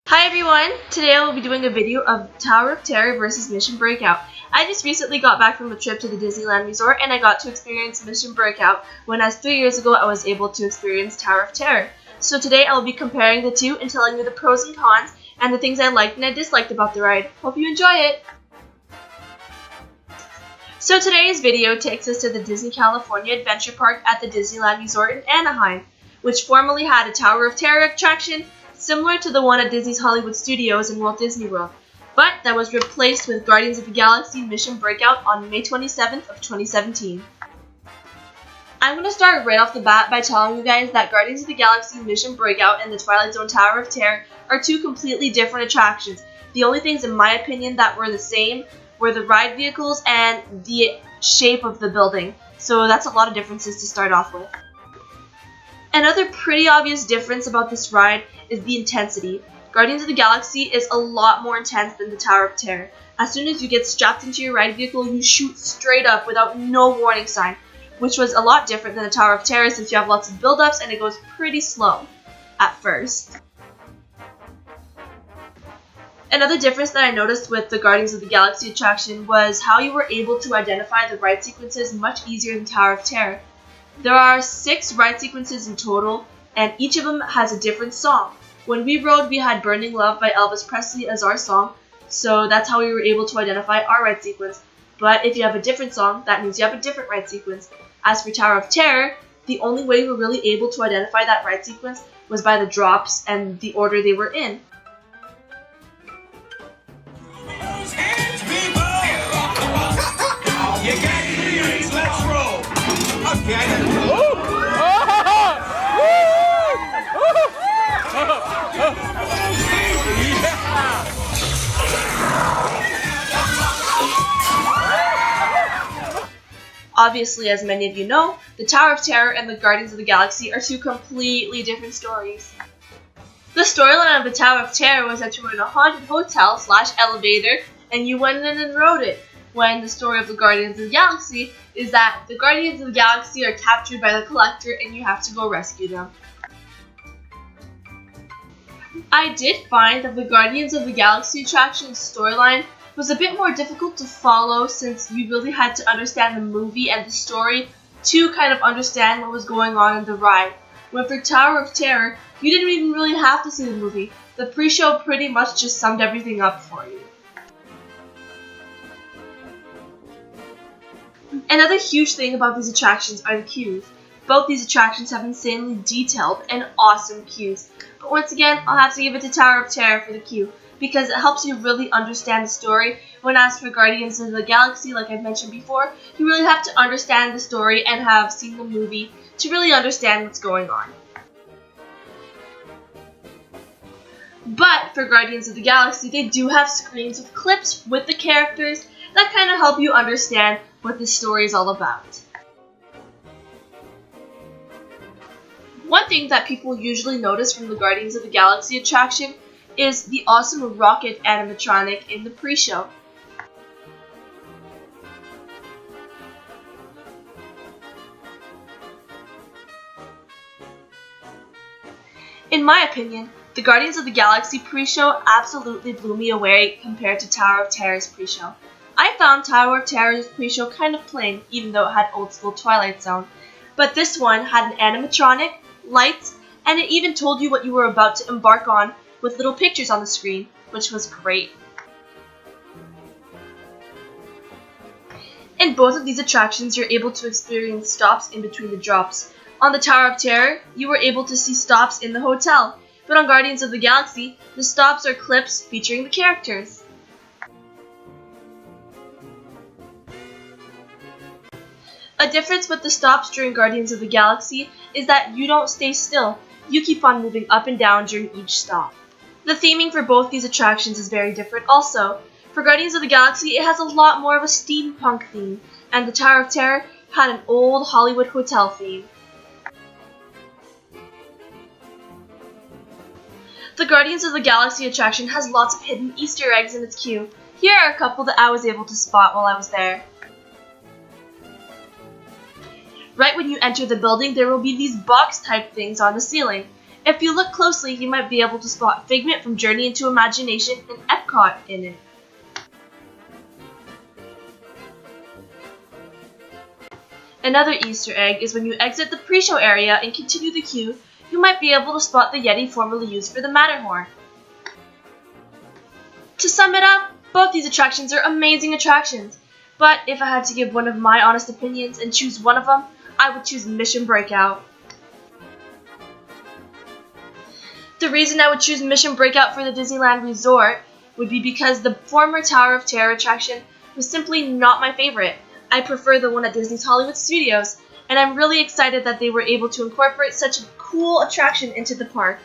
Hi everyone! Today I will be doing a video of Tower of Terror versus Mission Breakout. I just recently got back from a trip to the Disneyland Resort and I got to experience Mission Breakout, whereas 3 years ago I was able to experience Tower of Terror. So today I will be comparing the two and telling you the pros and cons and the things I liked and I disliked about the ride. Hope you enjoy it! So today's video takes us to the Disney California Adventure Park at the Disneyland Resort in Anaheim, which formerly had a Tower of Terror attraction similar to the one at Disney's Hollywood Studios in Walt Disney World, but that was replaced with Guardians of the Galaxy Mission Breakout on May 27th of 2017. I'm going to start right off the bat by telling you guys that Guardians of the Galaxy Mission Breakout and the Twilight Zone Tower of Terror are two completely different attractions. The only things in my opinion that were the same were the ride vehicles and the shape of the building, so that's a lot of differences to start off with. Another pretty obvious difference about this ride is the intensity. Guardians of the Galaxy is a lot more intense than the Tower of Terror. As soon as you get strapped into your ride vehicle, you shoot straight up without no warning sign, which was a lot different than the Tower of Terror since you have lots of build-ups and it goes pretty slow at first. Another difference that I noticed with the Guardians of the Galaxy attraction was how you were able to identify the ride sequences much easier than Tower of Terror. There are 6 ride sequences in total, and each of them has a different song. When we rode, we had Burning Love by Elvis Presley as our song, so that's how we were able to identify our ride sequence. But if you have a different song, that means you have a different ride sequence. As for Tower of Terror, the only way we were really able to identify that ride sequence was by the drops and the order they were in. Obviously, as many of you know, the Tower of Terror and the Guardians of the Galaxy are two completely different stories. The storyline of the Tower of Terror was that you were in a haunted hotel / elevator and you went in and rode it, when the story of the Guardians of the Galaxy is that the Guardians of the Galaxy are captured by the Collector and you have to go rescue them. I did find that the Guardians of the Galaxy attraction's storyline was a bit more difficult to follow since you really had to understand the movie and the story to kind of understand what was going on in the ride. When for Tower of Terror, you didn't even really have to see the movie. The pre-show pretty much just summed everything up for you. Another huge thing about these attractions are the queues. Both these attractions have insanely detailed and awesome queues. But once again, I'll have to give it to Tower of Terror for the queue, because it helps you really understand the story, when as for Guardians of the Galaxy, like I've mentioned before, you really have to understand the story and have seen the movie to really understand what's going on. But for Guardians of the Galaxy, they do have screens with clips with the characters that kind of help you understand what the story is all about. One thing that people usually notice from the Guardians of the Galaxy attraction is the awesome rocket animatronic in the pre-show. In my opinion, the Guardians of the Galaxy pre-show absolutely blew me away compared to Tower of Terror's pre-show. I found Tower of Terror's pre-show kind of plain, even though it had old school Twilight Zone. But this one had an animatronic, lights, and it even told you what you were about to embark on with little pictures on the screen, which was great. In both of these attractions, you're able to experience stops in between the drops. On the Tower of Terror, you were able to see stops in the hotel, but on Guardians of the Galaxy, the stops are clips featuring the characters. A difference with the stops during Guardians of the Galaxy is that you don't stay still. You keep on moving up and down during each stop. The theming for both these attractions is very different also. For Guardians of the Galaxy, it has a lot more of a steampunk theme, and the Tower of Terror had an old Hollywood hotel theme. The Guardians of the Galaxy attraction has lots of hidden Easter eggs in its queue. Here are a couple that I was able to spot while I was there. Right when you enter the building, there will be these box-type things on the ceiling. If you look closely, you might be able to spot Figment from Journey into Imagination and Epcot in it. Another Easter egg is when you exit the pre-show area and continue the queue, you might be able to spot the Yeti formerly used for the Matterhorn. To sum it up, both these attractions are amazing attractions, but if I had to give one of my honest opinions and choose one of them, I would choose Mission Breakout. The reason I would choose Mission Breakout for the Disneyland Resort would be because the former Tower of Terror attraction was simply not my favorite. I prefer the one at Disney's Hollywood Studios, and I'm really excited that they were able to incorporate such a cool attraction into the park.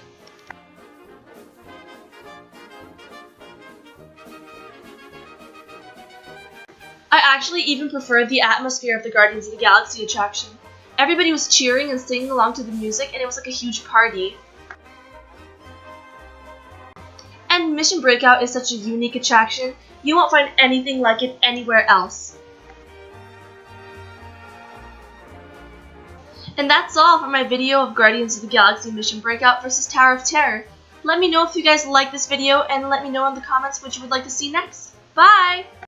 I actually even preferred the atmosphere of the Guardians of the Galaxy attraction. Everybody was cheering and singing along to the music, and it was like a huge party. And Mission Breakout is such a unique attraction, you won't find anything like it anywhere else. And that's all for my video of Guardians of the Galaxy Mission Breakout vs. Tower of Terror. Let me know if you guys like this video and let me know in the comments what you would like to see next. Bye!